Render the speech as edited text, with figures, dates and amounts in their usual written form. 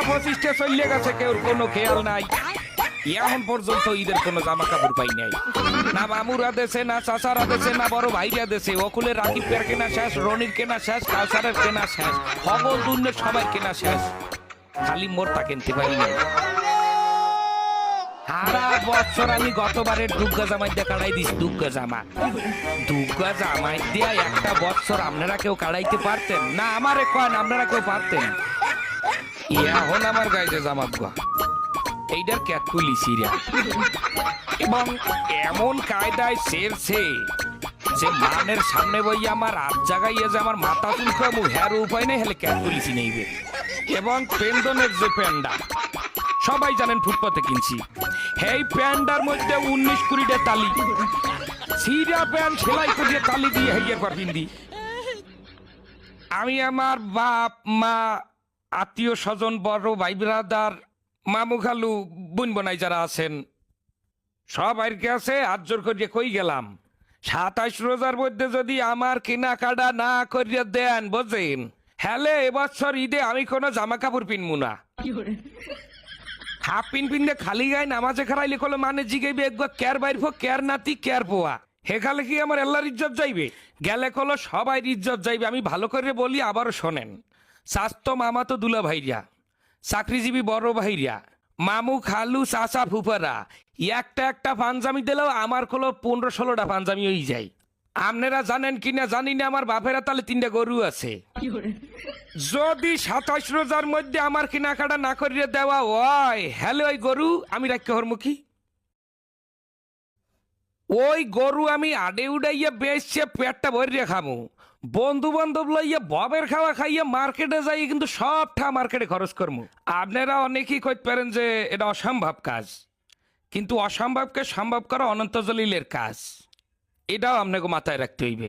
25টা চলে গেছে, কেউ কোনো খেয়াল নাই। এখন পর্যন্ত ঈদের কোনো জামা কাপড় পাই নাই। না মামুরা দেশে, না চাচারা দেশে, না বড় ভাইরা দেশে। অকুলের রাকিবের কেনা শেষ, রনির কেনা শেষ, কাউসারের কেনা শেষ, সকল দুনিয়ার সবাই কেনা শেষ, খালি মোরটা কিনতে পারি নাই। সারা বছর আমি গতবারের দুর্গা জামাই দিয়ে কাটাই দিস। দুর্গা জামাই দিয়া একটা বছর আপনারা কেউ কাটাইতে পারতেন না? আমারে কন, আপনারা কেউ পারতেন? এখন আমার গাইতে জামা গুয়া এইটার ক্যাটকুলি সিরিয়া, এবং এমন কায়দায় সেরছে যে মানের সামনে বই আমার হাত জাগাইয়া যে আমার মাথা চুলকামু হ্যার উপায় নেই, হেলে ক্যাটকুলি চিনেইবে। এবং পেন্দনের যে প্যান্ডা সবাই জানেন ফুটপাতে কিনছি, এই প্যান্ডার মধ্যে 19-20টা তালি, সিরা প্যান্ট সেলাই করিয়ে তালি দিয়ে হেগিয়ে পর হিন্দি। আমি আমার বাপ মা, আত্মীয় স্বজন, বড় ভাই ব্রাদার, মামু খালু, বোন বোনাই যারা আছেন সবাই কাছে হাত জোর করিয়ে কই গেলাম, 27 রোজার মধ্যে যদি আমার কেনাকাটা না করিয়ে দেন বোঝেন, হ্যালে এবছর ঈদে আমি কোনো জামা কাপড় পিনবো না। হাফ পিনতে খালি গায়ে নামাজে খারাইলে কলো মানে জিগাইবে একবার ক্যার বাইর ফো, ক্যার নাতি ক্যার পোয়া, হেখালে কি আমার আল্লাহর ইজ্জত যাইবে? গেলে কলো সবাই ইজ্জত যাইবে। আমি ভালো করে বলি, আবারও শোনেন। স্বাস্থ্য মামা তো দুলা ভাইরা, চাকরিজীবী বড় ভাইরা, মামু খালু চাচা ফুফারা একটা পাঞ্জামি দিলেও আমার কলো 15-16টা পাঞ্জামি হয়ে যায়। আপনারা জানেন কিনা জানি না, আমার বাপেরা তাহলে 3টা গরু আছে। যদি 27 রোজার মধ্যে আমার কেনাকাটা না করিয়ে দেওয়া হয়, হ্যালো ওই গরু আমি রাখতে হরমুখী, ওই গরু আমি আডে উড়াইয়া বেচছে পেটটা ভরিয়ে খামু। বন্ধু বান্ধব লইয়া ববের খাওয়া খাইয়া মার্কেটে যাই, কিন্তু সবটা মার্কেটে খরচ করমু। আপনারা অনেকেই কইতে পারেন যে এটা অসম্ভব কাজ, কিন্তু অসম্ভবকে সম্ভব করা অনন্ত জলিলের কাজ, এটাও আপনাকে মাথায় রাখতে হইবে।